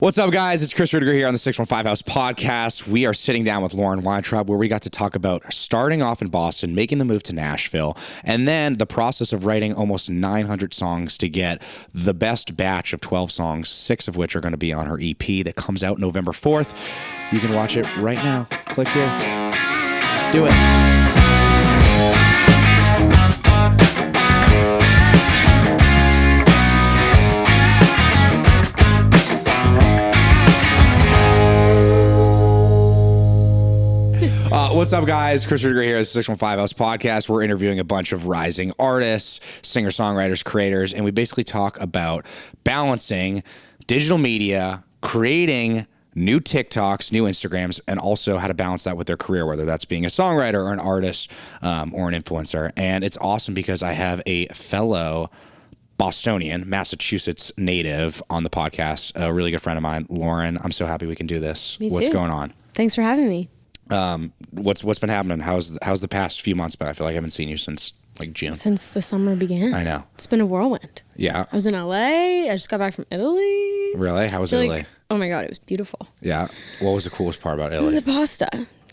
What's up, guys? It's Chris Rudiger here on the 615 House podcast. We are sitting down with Lauren Weintraub, where we got to talk about starting off in Boston, making the move to Nashville, and then the process of writing almost 900 songs to get the best batch of 12 songs, 6 of which are going to be on her EP that comes out November 4th. You can watch it right now. Click here. Do it. What's up, guys? Chris Rudiger here at the 615 House podcast. We're interviewing a bunch of rising artists, singer-songwriters, creators, and we basically talk about balancing digital media, creating new TikToks, new Instagrams, and also how to balance that with their career, whether that's being a songwriter or an artist or an influencer. And it's awesome because I have a fellow Bostonian, Massachusetts native on the podcast, a really good friend of mine, Lauren. I'm so happy we can do this. Me too. What's going on? Thanks for having me. What's been happening? How's the past few months been? I feel like I haven't seen you since like June. Since the summer began. I know. It's been a whirlwind. Yeah. I was in LA. I just got back from Italy. Really? How was Italy? Oh my God, it was beautiful. Yeah. What was the coolest part about Italy? The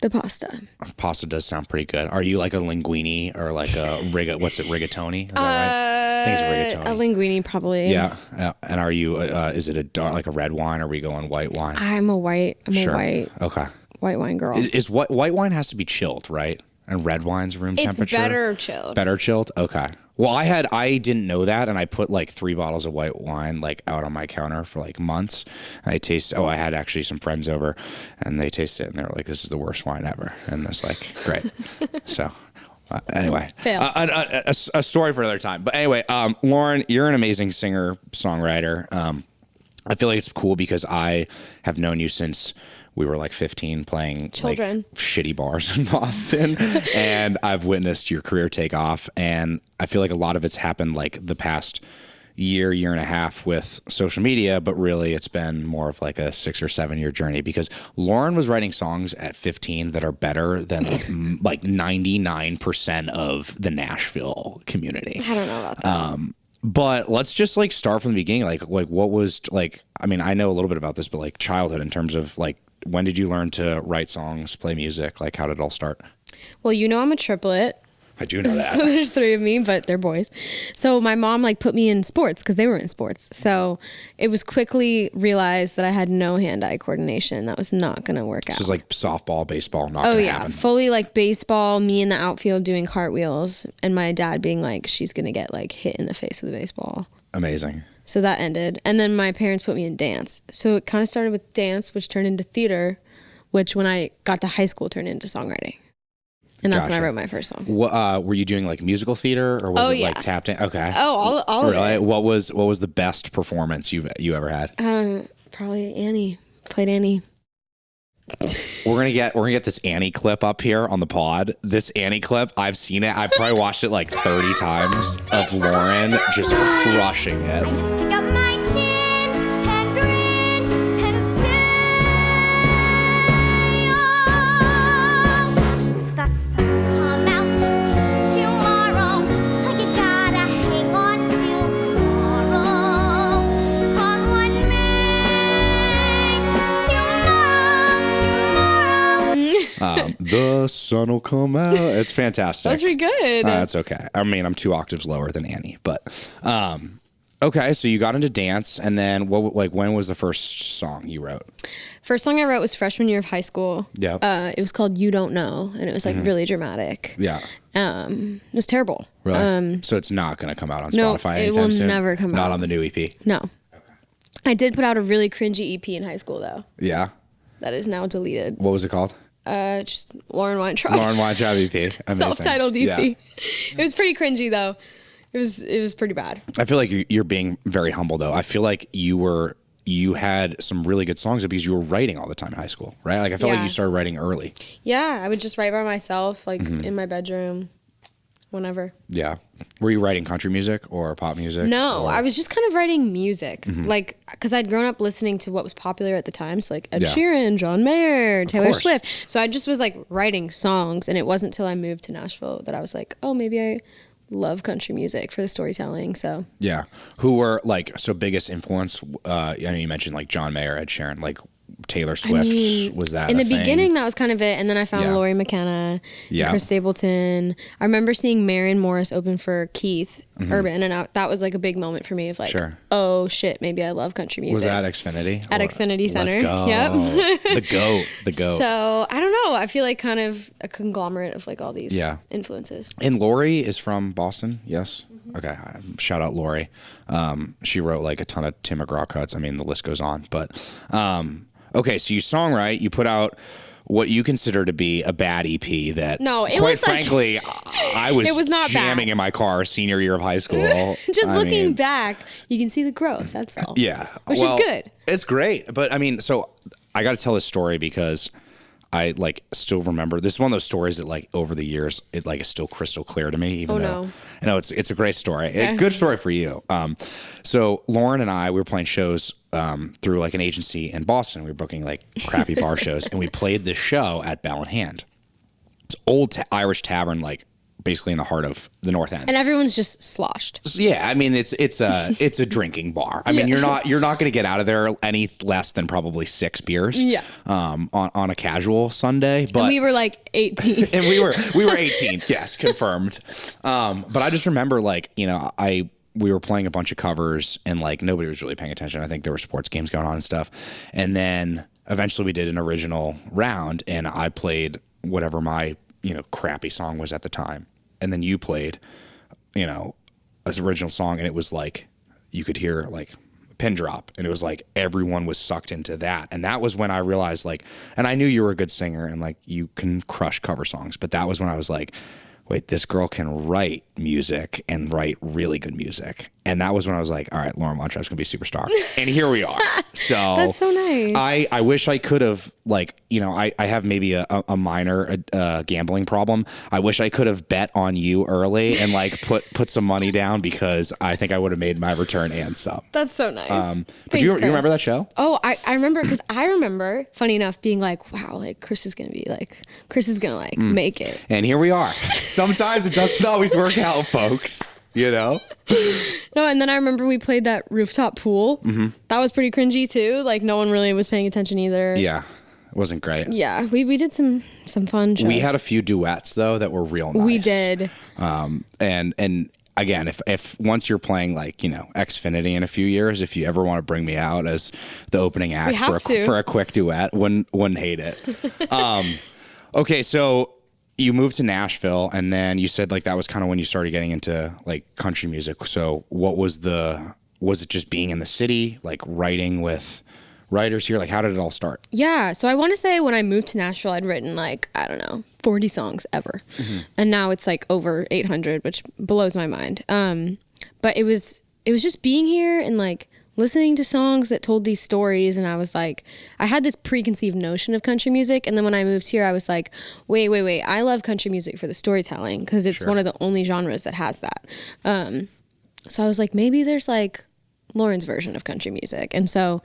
pasta. Pasta does sound pretty good. Are you like a linguine or like a rigatoni? Is that right? I think it's rigatoni. A linguine probably. Yeah. And are you, is it a dark, like a red wine, or are we going white wine? I'm a white Okay. White wine girl. Is white wine has to be chilled, right? And red wine's room temperature? It's better chilled. Better chilled? Okay. Well, I didn't know that, and I put like 3 bottles of white wine like out on my counter for like months. And I had actually some friends over, and they tasted it, and they were like, "This is the worst wine ever." And it's like, great. So anyway, a story for another time. But anyway, Lauren, you're an amazing singer songwriter. I feel like it's cool because I have known you since we were like 15 playing Children. like shitty bars in Boston, and I've witnessed your career take off. And I feel like a lot of it's happened like the past year and a half with social media, but really it's been more of like a 6 or 7 year journey, because Lauren was writing songs at 15 that are better than like 99% of the Nashville community. I don't know about that. But let's just like start from the beginning. Like what was like, I mean, I know a little bit about this, but like childhood in terms of like, when did you learn to write songs, play music? Like, how did it all start? Well, I'm a triplet. I do know that. So there's 3 of me, but they're boys. So my mom like put me in sports because they were in sports. So it was quickly realized that I had no hand-eye coordination. That was not going to work out. This is like softball, baseball, not going to happen. Fully like baseball, me in the outfield doing cartwheels, and my dad being like, she's going to get like hit in the face with a baseball. Amazing. So that ended. And then my parents put me in dance. So it kind of started with dance, which turned into theater, which when I got to high school turned into songwriting. And that's when I wrote my first song. What, were you doing like musical theater, or was it like tap dance? Okay. Oh, all really? of it. What was the best performance you ever had? Probably Annie. Played Annie. We're gonna get this Annie clip up here on the pod. This Annie clip, I've seen it. I've probably watched it like 30 times of Lauren just crushing it. Just stick up my chin and grin and say, oh, the sun come out tomorrow, so you gotta hang on till tomorrow. Come what may, tomorrow. The sun will come out. It's fantastic. That's pretty good. That's okay. I mean, I'm 2 octaves lower than Annie, but okay. So you got into dance, and then when was the first song you wrote? First song I wrote was freshman year of high school. Yeah. It was called You Don't Know, and it was like really dramatic. Yeah. It was terrible. Really? So it's not going to come out on No, Spotify it anytime will soon? never come out. Not on the new EP? No. I did put out a really cringy EP in high school though. Yeah. That is now deleted. What was it called? Just Lauren Weintraub. Lauren Weintraub EP. Amazing. Self-titled EP. Yeah. It was pretty cringy though. It was pretty bad. I feel like you're being very humble though. I feel like you had some really good songs because you were writing all the time in high school, right? Like I feel like you started writing early. Yeah, I would just write by myself, like in my bedroom, whenever. Yeah. Were you writing country music or pop music? No, or? I was just kind of writing music, like because I'd grown up listening to what was popular at the time, so like Ed Sheeran, John Mayer, Taylor Swift. So I just was like writing songs, and it wasn't till I moved to Nashville that I was like, oh, maybe I love country music for the storytelling. So Yeah. Who were like, so biggest influence? I know you mentioned like John Mayer, Ed Sheeran, like Taylor Swift. Was that in a the thing? beginning, that was kind of it. And then I found Yeah. Lori McKenna, Yeah. and Chris Stapleton. I remember seeing Marion Morris open for Keith Urban. And that was like a big moment for me of like, Sure. oh shit, maybe I love country music. Was that at Xfinity? At Xfinity Center. Let's go. Yep. The goat. So I don't know. I feel like kind of a conglomerate of like all these Yeah. influences. And Lori is from Boston, yes? Okay, shout out Lori. She wrote like a ton of Tim McGraw cuts. I mean, the list goes on. But okay, so you songwrite, you put out what you consider to be a bad EP that, No, it quite was like- frankly, I was, It was not jamming bad. in my car senior year of high school. Just I looking mean, back, you can see the growth. That's all. Yeah. Which Well, is good. It's great. But I mean, so I got to tell this story because I like still remember. This is one of those stories that like over the years, it like is still crystal clear to me, even Oh, though no. I know it's a great story. Yeah. Good story for you. So Lauren and I, we were playing shows through like an agency in Boston. We were booking like crappy bar shows, and we played this show at Bell in Hand. It's old Irish tavern, like basically in the heart of the North End. And everyone's just sloshed. Yeah, I mean it's a drinking bar. I mean you're not going to get out of there any less than probably 6 beers. Yeah. On a casual Sunday, but And we were like 18. and we were 18. Yes, confirmed. But I just remember like, you know, we were playing a bunch of covers and like nobody was really paying attention. I think there were sports games going on and stuff. And then eventually we did an original round and I played whatever my, you know, crappy song was at the time. And then you played, you know, an original song and it was like you could hear like a pin drop and it was like everyone was sucked into that. And that was when I realized like, and I knew you were a good singer and like you can crush cover songs, but that was when I was like, wait, this girl can write music and write really good music. And that was when I was like, all right, Lauren Weintraub's gonna be a superstar. And here we are. So That's so nice. I wish I could have like, you know, I have maybe a minor gambling problem. I wish I could have bet on you early and like put some money down because I think I would have made my return and some. That's so nice. But you remember that show? Oh, I remember because I remember, funny enough, being like, wow, like Chris is gonna make it. And here we are. Sometimes it doesn't always work out, folks. You know? No, and then I remember we played that rooftop pool. Mm-hmm. That was pretty cringy too. Like no one really was paying attention either. Yeah. It wasn't great. Yeah, we did some fun shows. We had a few duets though that were real nice. We did. And again, if once you're playing like, you know, Xfinity in a few years, if you ever want to bring me out as the opening act for a quick duet, wouldn't hate it. Okay, so you moved to Nashville and then you said like that was kind of when you started getting into like country music. So was it just being in the city, like writing with writers here? Like how did it all start? Yeah, so I want to say when I moved to Nashville, I'd written like, I don't know, 40 songs ever. Mm-hmm. And now it's like over 800, which blows my mind. But it was just being here and like listening to songs that told these stories. And I was like, I had this preconceived notion of country music. And then when I moved here, I was like, wait. I love country music for the storytelling because it's one of the only genres that has that. So I was like, maybe there's like Lauren's version of country music. And so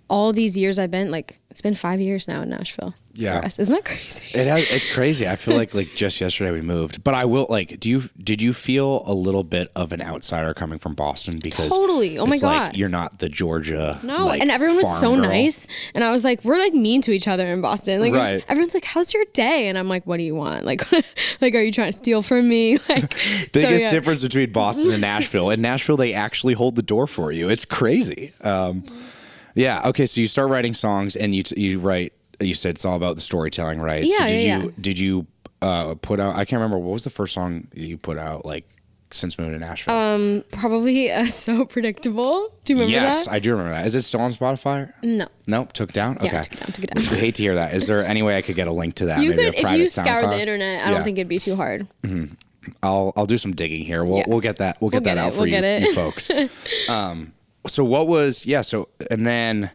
all these years I've been like, it's been 5 years now in Nashville. Yeah. For us. Isn't that crazy? It's crazy. I feel like just yesterday we moved, but I will like, did you feel a little bit of an outsider coming from Boston? Because totally. Oh my it's God. like, you're not the Georgia. No. Like, and everyone was farm so girl. nice. And I was like, we're like mean to each other in Boston. Like everyone's like, how's your day? And I'm like, what do you want? Like, like, are you trying to steal from me? Like Biggest difference between Boston and Nashville. In Nashville, they actually hold the door for you. It's crazy. Yeah. Okay. So you start writing songs and you write, you said it's all about the storytelling, right? Yeah. So did you put out, I can't remember, what was the first song you put out like since moving to Nashville? Probably So Predictable. Do you remember that? Yes, I do remember that. Is it still on Spotify? No. Nope, took down? Yeah, Okay. took it down. I hate to hear that. Is there any way I could get a link to that? You Maybe could, a if private you scoured SoundCloud? the internet, I don't think it'd be too hard. I'll do some digging here. We'll get that. We'll get that out for you folks. So what was and then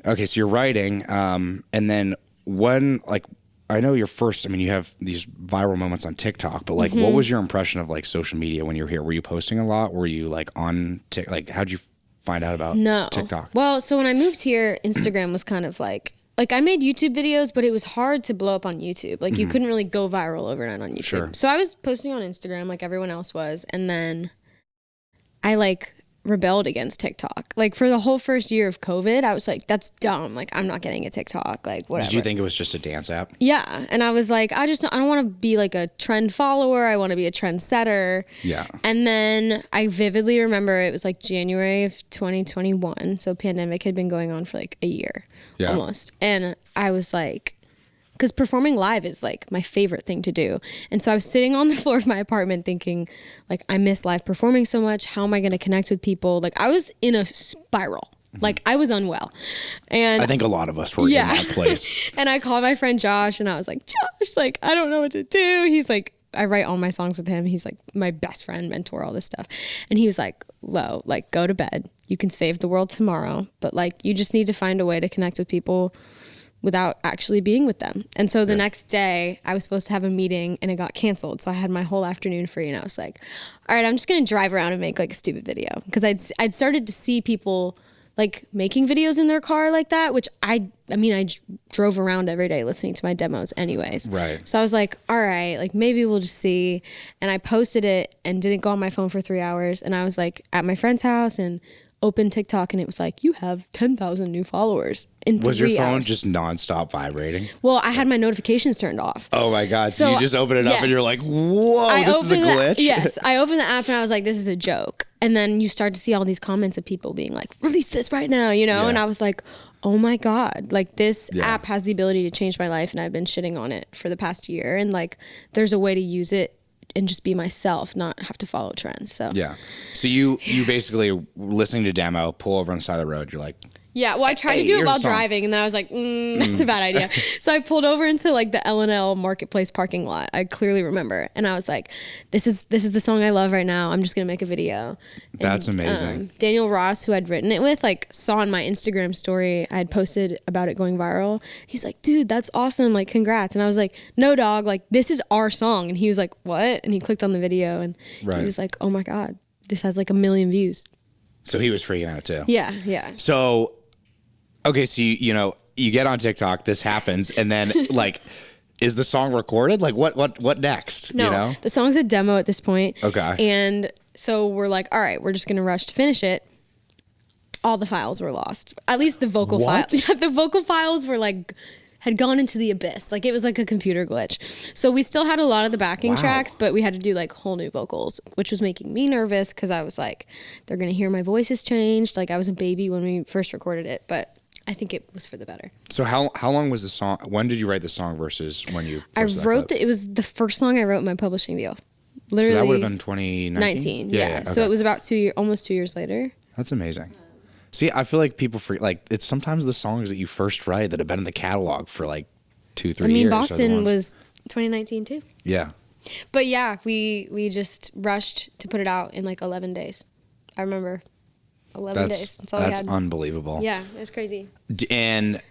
okay, so you're writing, and then when like I know your first. I mean, you have these viral moments on TikTok, but like, what was your impression of like social media when you were here? Were you posting a lot? Were you like on like how'd you find out about TikTok? Well, so when I moved here, Instagram was kind of like like I made YouTube videos, but it was hard to blow up on YouTube. Like you couldn't really go viral overnight on YouTube. Sure. So I was posting on Instagram like everyone else was, and then I like rebelled against TikTok. Like for the whole first year of COVID, I was like, that's dumb. Like I'm not getting a TikTok. Like whatever. Did you think it was just a dance app? Yeah. And I was like, I don't want to be like a trend follower. I want to be a trend setter. Yeah. And then I vividly remember it was like January of 2021. So pandemic had been going on for like a year almost. And I was like, because performing live is like my favorite thing to do. And so I was sitting on the floor of my apartment thinking like, I miss live performing so much. How am I going to connect with people? Like I was in a spiral. Like I was unwell. And I think a lot of us were in that place. And I called my friend Josh and I was like, Josh, like, I don't know what to do. He's like, I write all my songs with him. He's like my best friend, mentor, all this stuff. And he was like, Lo, like go to bed. You can save the world tomorrow. But like, you just need to find a way to connect with people without actually being with them. And so the next day I was supposed to have a meeting and it got canceled. So I had my whole afternoon free and I was like, all right, I'm just going to drive around and make like a stupid video. Cause I'd started to see people like making videos in their car like that, which I drove around every day listening to my demos anyways. Right. So I was like, all right, like maybe we'll just see. And I posted it and didn't go on my phone for 3 hours. And I was like at my friend's house and opened TikTok and it was like, you have 10,000 new followers in 3 hours. Was your phone just nonstop vibrating? Well, I had my notifications turned off. Oh my God. So you just open it up and you're like, whoa, this is a glitch? Yes. I opened the app and I was like, this is a joke. And then you start to see all these comments of people being like, release this right now, you know? Yeah. And I was like, oh my God, like this app has the ability to change my life and I've been shitting on it for the past year. And like, there's a way to use it and just be myself, not have to follow trends. So yeah. So you basically listening to demo, pull over on the side of the road. You're like, yeah, well, I tried to do it while driving, and then I was like, that's a bad idea. So I pulled over into like the L&L Marketplace parking lot. I clearly remember, and I was like, this is the song I love right now. I'm just gonna make a video. That's And, amazing. Daniel Ross, who I'd written it with, like saw on my Instagram story I had posted about it going viral. He's like, dude, that's awesome. Like, congrats. And I was like, no, dog. Like, this is our song. And he was like, what? And he clicked on the video, and he was like, oh my God, this has like 1 million views. So he was freaking out too. Yeah, yeah. So, okay, so you get on TikTok, this happens, and then like, is the song recorded? Like, what next? No, you know? the song's a demo at this point. Okay. And so we're like, all right, we're just gonna rush to finish it. All the files were lost. At least the vocal files. The vocal files were like had gone into the abyss. Like it was like a computer glitch. So we still had a lot of the backing tracks, but we had to do like whole new vocals, which was making me nervous because I was like, they're gonna hear my voice has changed. Like I was a baby when we first recorded it, but I think it was for the better. So how long was the song? When did you write the song versus when you? I wrote it was the first song I wrote in my publishing deal. Literally. So that would have been 2019. Yeah. Okay. So it was about almost 2 years later. That's amazing. See, I feel like people it's sometimes the songs that you first write that have been in the catalog for like 2-3 years. Boston was 2019 too. Yeah. But yeah, we just rushed to put it out in like 11 days. I remember 11 days. That's all we had. Unbelievable. Yeah, it was crazy. And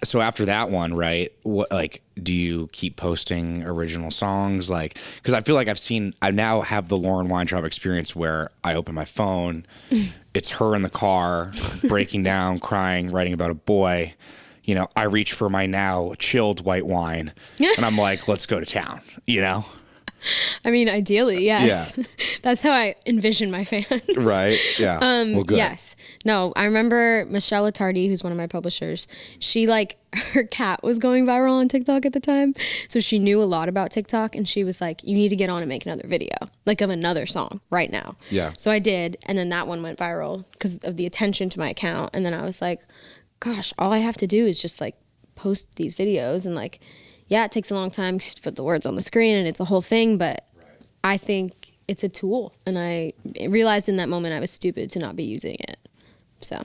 so after that one, right? What do you keep posting original songs? Like, because I feel like I now have the Lauren Weintraub experience where I open my phone, it's her in the car, breaking down, crying, writing about a boy. You know, I reach for my now chilled white wine, and I'm like, let's go to town. You know. I mean, ideally, yes. Yeah. That's how I envision my fans. Right. Yeah. Well, good. Yes. No, I remember Michelle Attardi, who's one of my publishers. She her cat was going viral on TikTok at the time. So she knew a lot about TikTok and she was like, you need to get on and make another video, like of another song right now. Yeah. So I did. And then that one went viral because of the attention to my account. And then I was like, gosh, all I have to do is just like post these videos and like, yeah, it takes a long time to put the words on the screen and it's a whole thing, but I think it's a tool. And I realized in that moment I was stupid to not be using it. So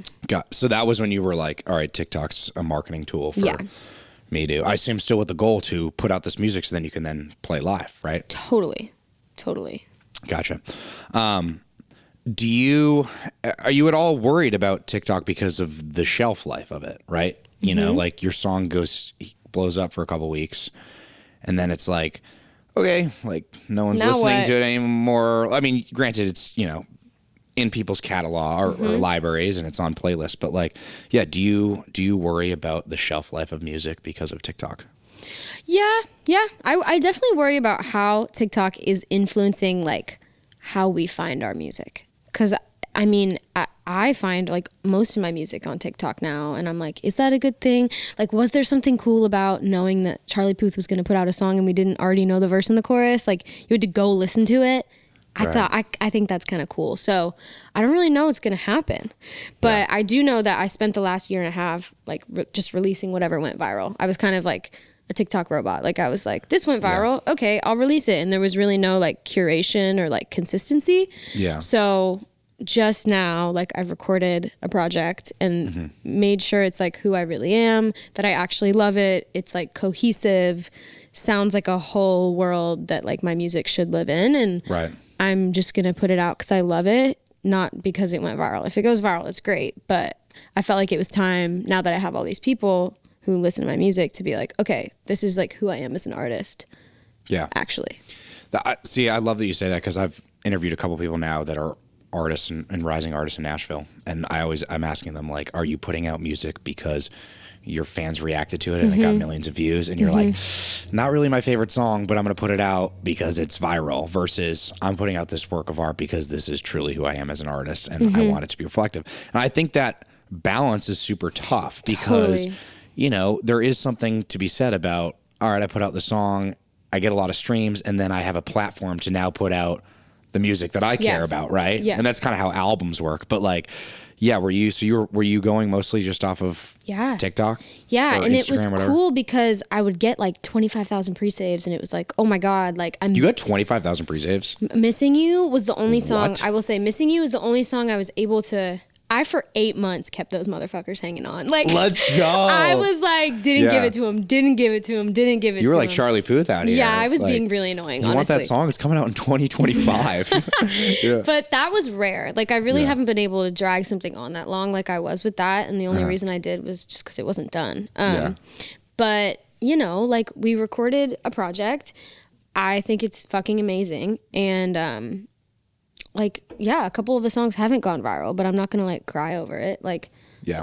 that was when you were like, all right, TikTok's a marketing tool for me to, I assume still with the goal to put out this music so then you can then play live, right? Totally. Gotcha. Are you at all worried about TikTok because of the shelf life of it, right? You know, like your song blows up for a couple weeks and then it's like, okay, like no one's now listening what? to it anymore. I mean, granted it's, in people's catalog or libraries, and it's on playlists. But like, yeah, do you worry about the shelf life of music because of TikTok? Yeah. I definitely worry about how TikTok is influencing like how we find our music. Because I mean, I find like most of my music on TikTok now, and I'm like, is that a good thing? Like, was there something cool about knowing that Charlie Puth was going to put out a song and we didn't already know the verse and the chorus? Like, you had to go listen to it. I think that's kind of cool. So I don't really know what's going to happen, but I do know that I spent the last year and a half like just releasing whatever went viral. I was kind of like a TikTok robot. Like I was like, this went viral. Yeah. Okay, I'll release it. And there was really no like curation or like consistency. Yeah. So just now, like I've recorded a project and made sure it's like who I really am, that I actually love it. It's like cohesive, sounds like a whole world that like my music should live in. And I'm just going to put it out because I love it, not because it went viral. If it goes viral, it's great. But I felt like it was time, now that I have all these people who listen to my music, to be like, okay, this is like who I am as an artist. Yeah. Actually. See, I love that you say that because I've interviewed a couple people now that are artists and rising artists in Nashville. And I'm asking them like, are you putting out music because your fans reacted to it and it got millions of views, and you're like, not really my favorite song, but I'm going to put it out because it's viral, versus I'm putting out this work of art because this is truly who I am as an artist and I want it to be reflective. And I think that balance is super tough because, you know, there is something to be said about, all right, I put out the song, I get a lot of streams, and then I have a platform to now put out the music that I care about, right? And that's kind of how albums work. But like, yeah, were you going mostly just off of TikTok? Yeah, and it was cool because I would get like 25,000 pre-saves, and it was like, oh my God, like You got 25,000 pre-saves? Missing You was the only song, I will say, Missing You was the only song I was able to, I for 8 months kept those motherfuckers hanging on. Like, let's go. I was like, didn't give it to him. You were like Charlie Puth out here. Yeah, I was being really annoying, honestly. You want that song? It's coming out in 2025. But that was rare. Like, I really haven't been able to drag something on that long like I was with that. And the only reason I did was just because it wasn't done. But, you know, like, we recorded a project. I think it's fucking amazing. And, like, yeah, a couple of the songs haven't gone viral, but I'm not gonna like cry over it. Like,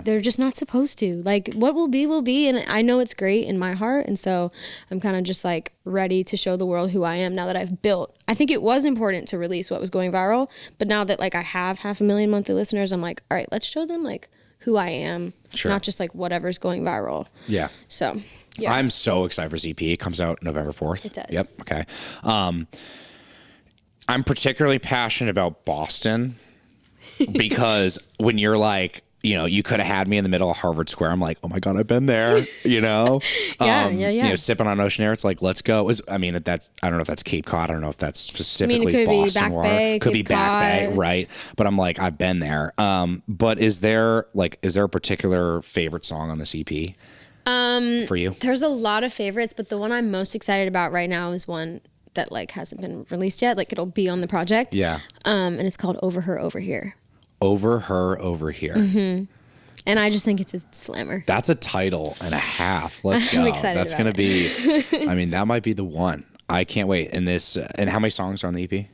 they're just not supposed to. Like, what will be, and I know it's great in my heart, and so I'm kind of just like ready to show the world who I am now that I've built. I think it was important to release what was going viral, but now that like I have 500,000 monthly listeners, I'm like, all right, let's show them like who I am, not just like whatever's going viral. Yeah. So, yeah. I'm so excited for ZP. It comes out November 4th. It does. Yep. Okay. I'm particularly passionate about Boston because when you're like, you know, you could have had me in the middle of Harvard Square. I'm like, oh my God, I've been there, you know? You know, sipping on ocean air. It's like, let's go. I don't know if that's Cape Cod. I don't know if that's specifically Boston water. Could be Back Bay, right? But I'm like, I've been there. But is there a particular favorite song on this EP for you? There's a lot of favorites, but the one I'm most excited about right now is one that like hasn't been released yet. Like, it'll be on the project. Yeah. And it's called Over Her, Over Here. Over Her, Over Here. And I just think it's a slammer. That's a title and a half. Let's go. I'm excited. That's going to be, I mean, that might be the one. I can't wait. And and how many songs are on the EP?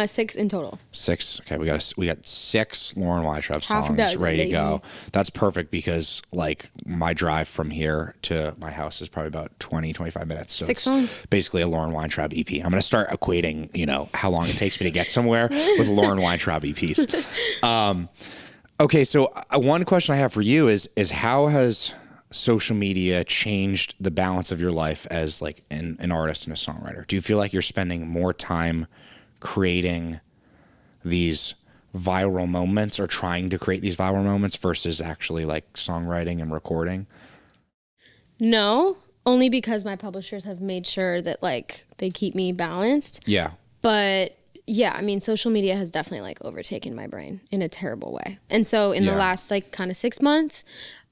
6 in total. 6. Okay, we got 6 Lauren Weintraub songs ready to go. That's perfect because like my drive from here to my house is probably about 20-25 minutes. So 6 songs. Basically a Lauren Weintraub EP. I'm gonna start equating, you know, how long it takes me to get somewhere with Lauren Weintraub EPs. Okay, so one question I have for you is how has social media changed the balance of your life as like an artist and a songwriter? Do you feel like you're spending more time creating these viral moments or trying to create these viral moments versus actually like songwriting and recording? No, only because my publishers have made sure that like they keep me balanced. Yeah. But yeah, I mean, social media has definitely like overtaken my brain in a terrible way. And so in the last like kind of 6 months,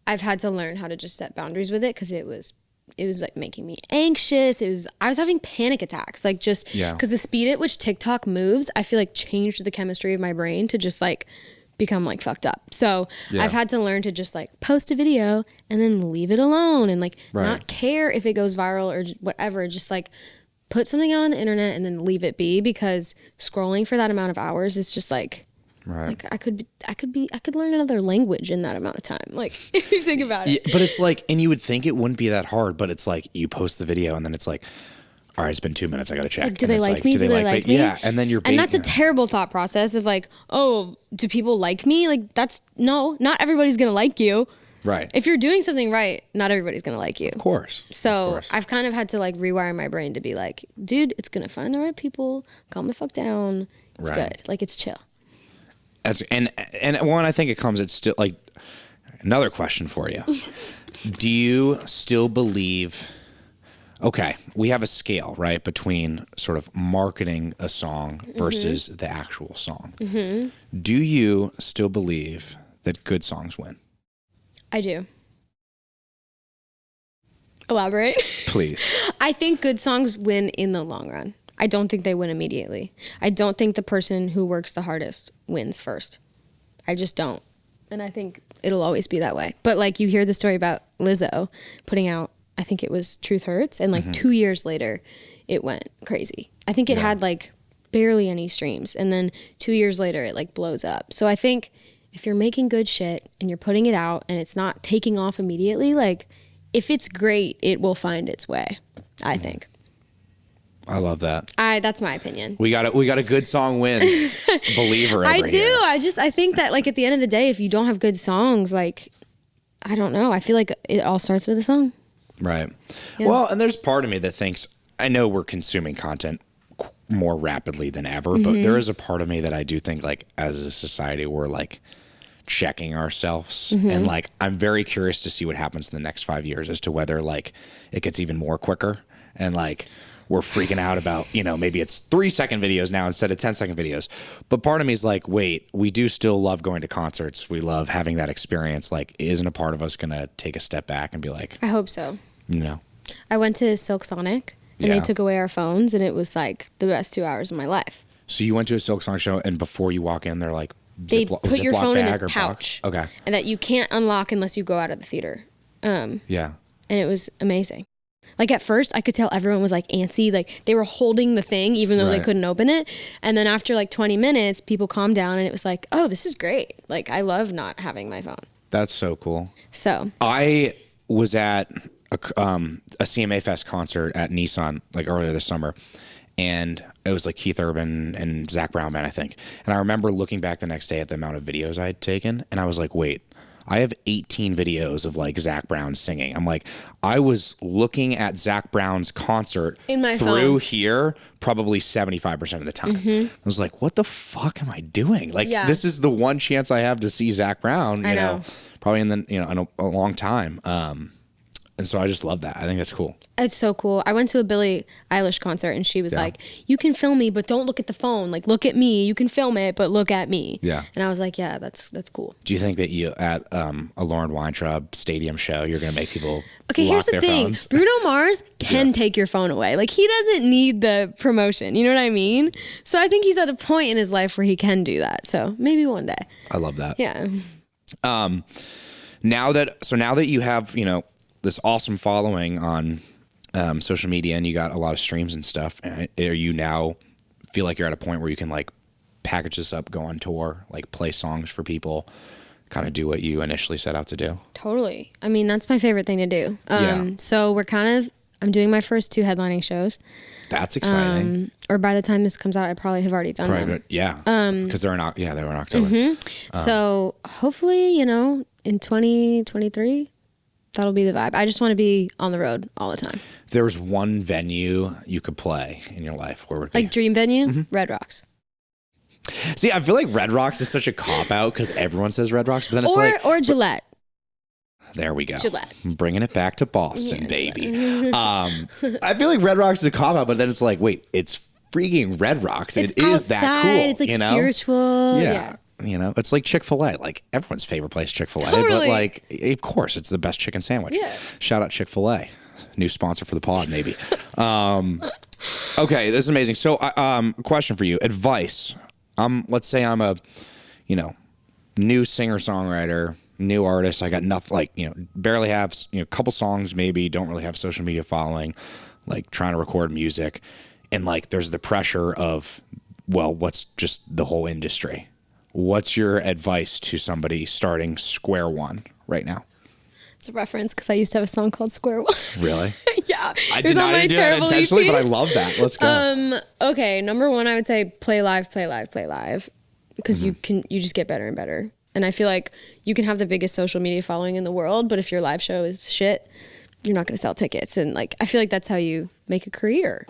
I've had to learn how to just set boundaries with it because it was like making me anxious. I was having panic attacks, like just because the speed at which TikTok moves, I feel like changed the chemistry of my brain to just like become like fucked up. So I've had to learn to just like post a video and then leave it alone and like not care if it goes viral or whatever, just like put something out on the internet and then leave it be, because scrolling for that amount of hours is just like Right. Like I could learn another language in that amount of time. Like if you think about it. Yeah, but it's like, and you would think it wouldn't be that hard, but it's like you post the video and then it's like, all right, it's been 2 minutes. I got to check. Like, do And they it's like me? Do they like me? Yeah. And then you're and that's a baiting- terrible thought process of like, oh, do people like me? Like not everybody's gonna like you. right. If you're doing something right, not everybody's gonna like you. Of course. So Of course. I've kind of had to like rewire my brain to be like, dude, it's gonna find the right people. Calm the fuck down. It's Right. good. Like it's chill. And one, I think it's still like another question for you. Do you still believe, okay, we have a scale, right, between sort of marketing a song versus the actual song. Do you still believe that good songs win? I do. Elaborate. Please. I think good songs win in the long run. I don't think they win immediately. I don't think the person who works the hardest wins first. I just don't. And I think it'll always be that way. But like you hear the story about Lizzo putting out, I think it was Truth Hurts, and like 2 years later it went crazy. I think it had like barely any streams, and then 2 years later it like blows up. So I think if you're making good shit and you're putting it out and it's not taking off immediately, like if it's great, it will find its way, I think. I love that. That's my opinion. We got a good song wins believer over I do. here. I think that like at the end of the day, if you don't have good songs, like I don't know. I feel like it all starts with a song. Right. Yeah. Well, and there's part of me that thinks, I know we're consuming content more rapidly than ever, but there is a part of me that I do think like as a society, we're like checking ourselves. And like, I'm very curious to see what happens in the next 5 years as to whether like it gets even more quicker and like, we're freaking out about, maybe it's 3-second videos now instead of 10-second videos. But part of me is like, wait, we do still love going to concerts. We love having that experience. Like, isn't a part of us going to take a step back and be like, I hope so. I went to Silk Sonic and Yeah. they took away our phones, and it was like the best 2 hours of my life. So you went to a Silk Sonic show, and before you walk in, they're like, They put your phone in this bag or pouch. box? Okay. And that you can't unlock unless you go out of the theater. Yeah. And it was amazing. Like at first I could tell everyone was like antsy, like they were holding the thing even though they Right. couldn't open it. And then after like 20 minutes, people calmed down and it was like, oh, this is great. Like I love not having my phone. That's so cool. So I was at a CMA Fest concert at Nissan like earlier this summer, and it was like Keith Urban and Zach Brown Band, I think. And I remember looking back the next day at the amount of videos I had taken, and I was like, wait, I have 18 videos of like Zach Brown singing. I'm like, I was looking at Zach Brown's concert In my through phone. here probably 75% of the time. I was like, what the fuck am I doing? Like, Yeah. this is the one chance I have to see Zach Brown, I you know, know. probably in the, in a long time. And so I just love that. I think that's cool. it's so cool. I went to a Billie Eilish concert and she was like, you can film me, but don't look at the phone. Like, look at me. You can film it, but look at me. Yeah. And I was like, yeah, that's cool. Do you think that you at a Lauren Weintraub stadium show, you're going to make people Okay, lock here's the their thing. phones? Bruno Mars can Yeah. take your phone away. Like, he doesn't need the promotion. You know what I mean? So I think he's at a point in his life where he can do that. So maybe one day. I love that. Yeah. Now that you have, this awesome following on social media and you got a lot of streams and stuff, are you now feel like you're at a point where you can like package this up, go on tour, like play songs for people, kind of do what you initially set out to do? Totally. I mean, that's my favorite thing to do. Yeah. So I'm doing my first 2 headlining shows. That's exciting. Or by the time this comes out, I probably have already done them. Private, yeah. Because they were in October. So hopefully, in 2023, that'll be the vibe. I just want to be on the road all the time. There's one venue you could play in your life. Where would it be? Like dream venue, Mm-hmm. Red Rocks. See, I feel like Red Rocks is such a cop out because everyone says Red Rocks, but then it's Or Gillette. there we go. Gillette. I'm bringing it back to Boston, Yeah, baby. I feel like Red Rocks is a cop out, but then it's like, wait, it's freaking Red Rocks. It's It is that outside, cool. It's like spiritual. Yeah. It's like Chick-fil-A, like everyone's favorite place, Chick-fil-A. But Totally. like, of course, it's the best chicken sandwich. Yeah. Shout out Chick-fil-A. New sponsor for the pod, maybe. Okay, this is amazing. So, question for you. Advice. Let's say I'm a, new singer-songwriter, new artist. I got nothing, barely have, a couple songs maybe, don't really have social media following, like trying to record music. And like, there's the pressure of, well, what's just the whole industry? what's your advice to somebody starting square one right now? It's a reference because I used to have a song called Square One. Really? Yeah. I It did was on not my do that terrible intentionally, EP. but I love that. Let's go. Okay, number one, I would say play live, because Mm-hmm. you just get better and better. And I feel like you can have the biggest social media following in the world, but if your live show is shit, you're not going to sell tickets. And like, I feel like that's how you make a career,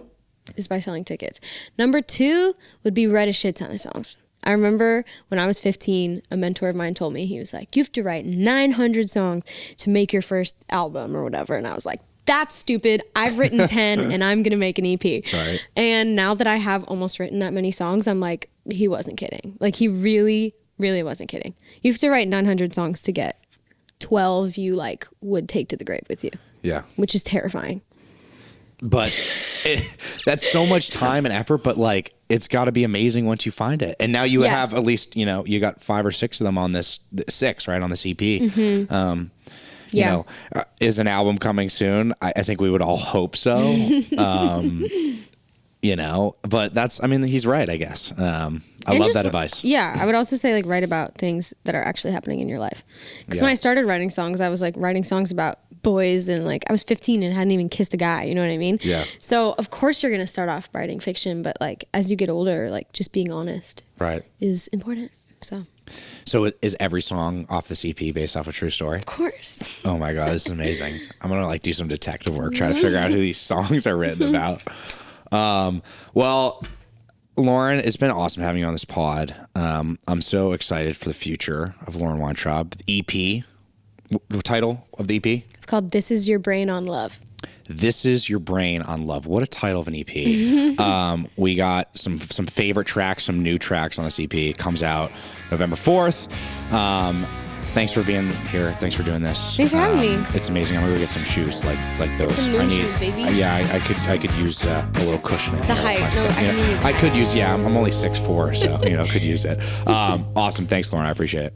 is by selling tickets. Number two would be write a shit ton of songs. I remember when I was 15, a mentor of mine told me, he was like, you have to write 900 songs to make your first album or whatever. And I was like, that's stupid. I've written 10 and I'm going to make an EP. Right. And now that I have almost written that many songs, I'm like, he wasn't kidding. Like, he really, really wasn't kidding. You have to write 900 songs to get 12 you like would take to the grave with you, Yeah. which is terrifying. But that's so much time and effort, but like, it's got to be amazing once you find it. And now you Yes. have at least, you got 5 or 6 of them on this, 6, right, on this EP. You Yeah. know, is an album coming soon? I think we would all hope so. But he's right, I guess. I And love just- that advice. Yeah, I would also say like write about things that are actually happening in your life. Because Yeah. when I started writing songs, I was like writing songs about boys, and like I was 15 and hadn't even kissed a guy. You know what I mean? Yeah. So of course you're gonna start off writing fiction, but like as you get older, like just being honest Right. is important. So Is every song off this EP based off a true story? of course. Oh my God, this is amazing. I'm going to like do some detective work, try to figure out who these songs are written about. Well, Lauren, it's been awesome having you on this pod. I'm so excited for the future of Lauren Weintraub. The EP, the title of the EP? It's called This Is Your Brain on Love. This Is Your Brain on Love. What a title of an EP. We got some favorite tracks, some new tracks on this EP. It comes out November 4th. Thanks for being here. Thanks for doing this. Thanks for having me. It's amazing. I'm gonna go get some shoes like those. Some moon shoes, baby. I could use a little cushion. The height. No, I can use the I could use. Yeah, I'm only 6'4", so could use it. Awesome. Thanks, Lauren. I appreciate it.